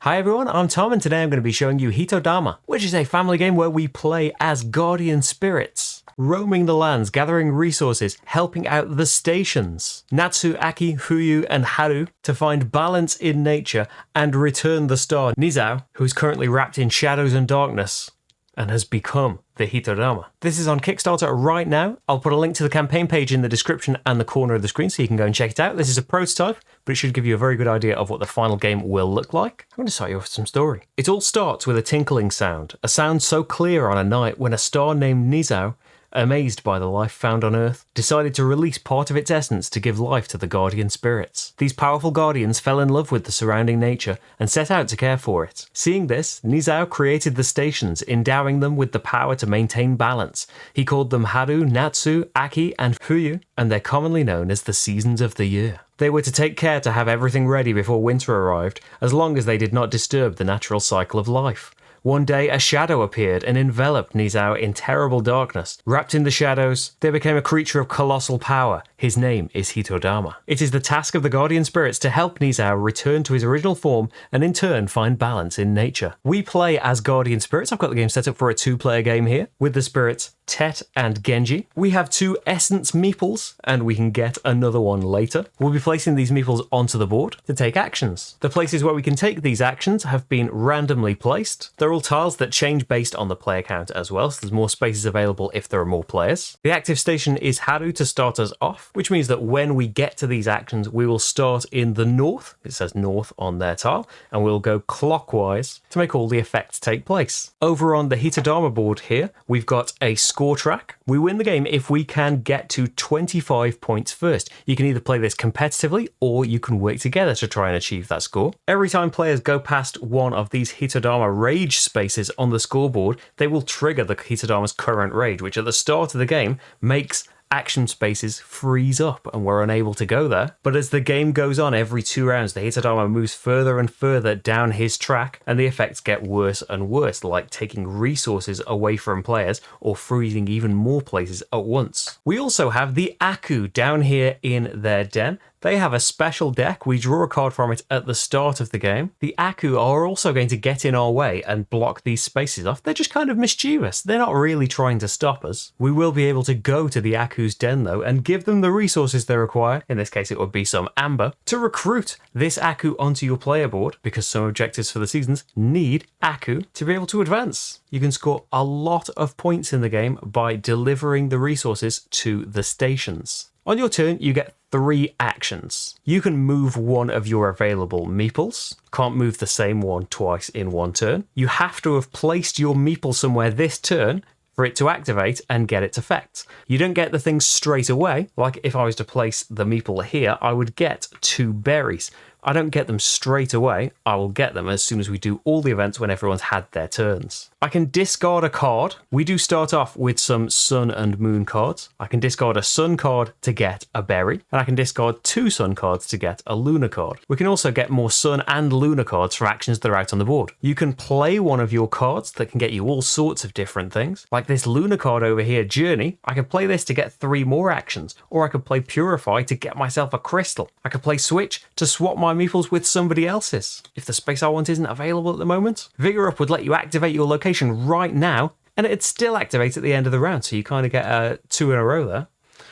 Hi everyone, I'm Tom and today I'm going to be showing you Hitodama, which is a family game where we play as guardian spirits, roaming the lands, gathering resources, helping out the stations, Natsu, Aki, Fuyu and Haru to find balance in nature and return the star Nizao, who is currently wrapped in shadows and darkness and has become the Hitodama. This is on Kickstarter right now. I'll put a link to the campaign page in the description and the corner of the screen so you can go and check it out. This is a prototype, but it should give you a very good idea of what the final game will look like. I'm going to start you off with some story. It all starts with a tinkling sound, a sound so clear on a night when a star named Nizao, amazed by the life found on Earth, decided to release part of its essence to give life to the guardian spirits. These powerful guardians fell in love with the surrounding nature and set out to care for it. Seeing this, Nizao created the stations, endowing them with the power to maintain balance. He called them Haru, Natsu, Aki, and Fuyu, and they're commonly known as the seasons of the year. They were to take care to have everything ready before winter arrived, as long as they did not disturb the natural cycle of life. One day, a shadow appeared and enveloped Nizao in terrible darkness. Wrapped in the shadows, they became a creature of colossal power. His name is Hitodama. It is the task of the guardian spirits to help Nizao return to his original form and in turn find balance in nature. We play as guardian spirits. I've got the game set up for a 2-player game here with the spirits Tet and Genji. We have 2 essence meeples and we can get another one later. We'll be placing these meeples onto the board to take actions. The places where we can take these actions have been randomly placed. They're all tiles that change based on the player count as well, so there's more spaces available if there are more players. The active station is Haru to start us off, which means that when we get to these actions, we will start in the north. It says north on their tile, and we'll go clockwise to make all the effects take place. Over on the Hitodama board here, we've got a score track. We win the game if we can get to 25 points first. You can either play this competitively or you can work together to try and achieve that score. Every time players go past one of these Hitodama rage spaces on the scoreboard, they will trigger the Hitodama's current rage, which at the start of the game makes action spaces freeze up and we're unable to go there. But as the game goes on, every 2 rounds, the Hitodama moves further and further down his track and the effects get worse and worse, like taking resources away from players or freezing even more places at once. We also have the Aku down here in their den. They have a special deck. We draw a card from it at the start of the game. The Aku are also going to get in our way and block these spaces off. They're just kind of mischievous. They're not really trying to stop us. We will be able to go to the Aku's den though and give them the resources they require. In this case, it would be some amber to recruit this Aku onto your player board, because some objectives for the seasons need Aku to be able to advance. You can score a lot of points in the game by delivering the resources to the stations. On your turn, you get 3 actions. You can move one of your available meeples. Can't move the same one twice in one turn. You have to have placed your meeple somewhere this turn for it to activate and get its effects. You don't get the things straight away. Like if I was to place the meeple here, I would get 2 berries. I don't get them straight away. I will get them as soon as we do all the events when everyone's had their turns. I can discard a card. We do start off with some sun and moon cards. I can discard a sun card to get a berry, and I can discard 2 sun cards to get a lunar card. We can also get more sun and lunar cards from actions that are out on the board. You can play one of your cards that can get you all sorts of different things. Like this lunar card over here, Journey. I can play this to get 3 more actions, or I could play Purify to get myself a crystal. I could play Switch to swap my meeples with somebody else's if the space I want isn't available at the moment. Vigor Up would let you activate your location right now and it'd still activate at the end of the round, so you kind of get 2 in a row there.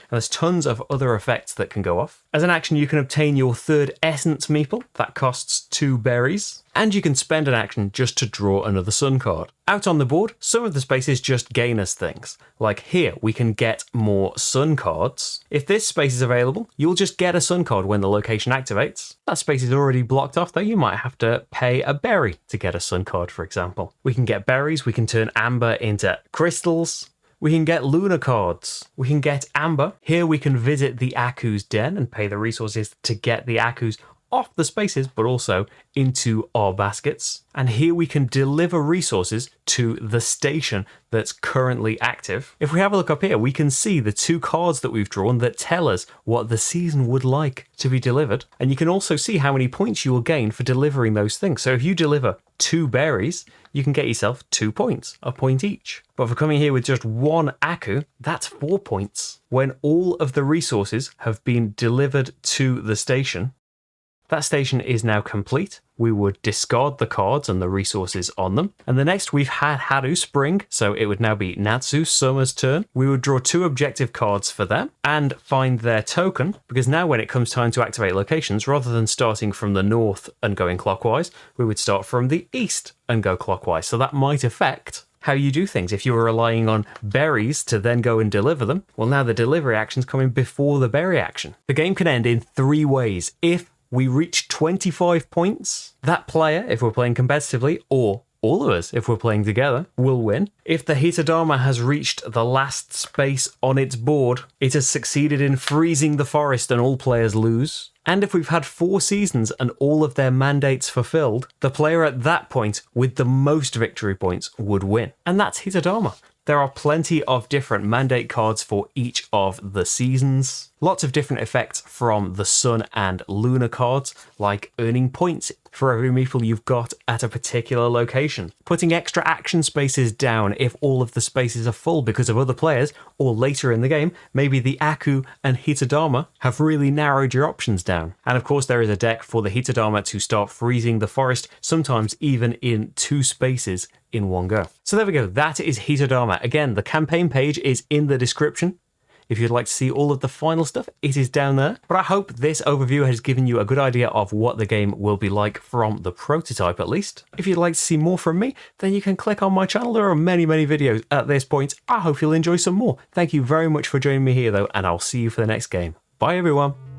And there's tons of other effects that can go off. As an action, you can obtain your 3rd essence meeple. That costs 2 berries. And you can spend an action just to draw another sun card. Out on the board, some of the spaces just gain us things. Like here, we can get more sun cards. If this space is available, you'll just get a sun card when the location activates. That space is already blocked off though. You might have to pay a berry to get a sun card, for example. We can get berries. We can turn amber into crystals. We can get lunar cards. We can get amber. Here we can visit the Aku's den and pay the resources to get the Aku's off the spaces, but also into our baskets. And here we can deliver resources to the station that's currently active. If we have a look up here, we can see the 2 cards that we've drawn that tell us what the season would like to be delivered. And you can also see how many points you will gain for delivering those things. So if you deliver 2 berries, you can get yourself 2 points, a point each. But for coming here with just 1 Aku, that's 4 points. When all of the resources have been delivered to the station, That station is now complete. We would discard the cards and the resources on them. And the next we've had Haru Spring, so it would now be Natsu Summer's turn. We would draw 2 objective cards for them and find their token, because now when it comes time to activate locations, rather than starting from the north and going clockwise, we would start from the east and go clockwise. So that might affect how you do things. If you were relying on berries to then go and deliver them, well, now the delivery action's coming before the berry action. The game can end in 3 ways. If we reach 25 points, that player, if we're playing competitively, or all of us, if we're playing together, will win. If the Hitodama has reached the last space on its board, it has succeeded in freezing the forest and all players lose. And if we've had 4 seasons and all of their mandates fulfilled, the player at that point with the most victory points would win. And that's Hitodama. There are plenty of different mandate cards for each of the seasons. Lots of different effects from the sun and lunar cards, like earning points for every meeple you've got at a particular location. Putting extra action spaces down if all of the spaces are full because of other players, or later in the game, maybe the Aku and Hitodama have really narrowed your options down. And of course there is a deck for the Hitodama to start freezing the forest, sometimes even in 2 spaces in one go. So there we go, that is Hitodama. Again, the campaign page is in the description. If you'd like to see all of the final stuff, it is down there. But I hope this overview has given you a good idea of what the game will be like from the prototype at least. If you'd like to see more from me, then you can click on my channel. There are many videos at this point. I hope you'll enjoy some more. Thank you very much for joining me here though, and I'll see you for the next game. Bye everyone.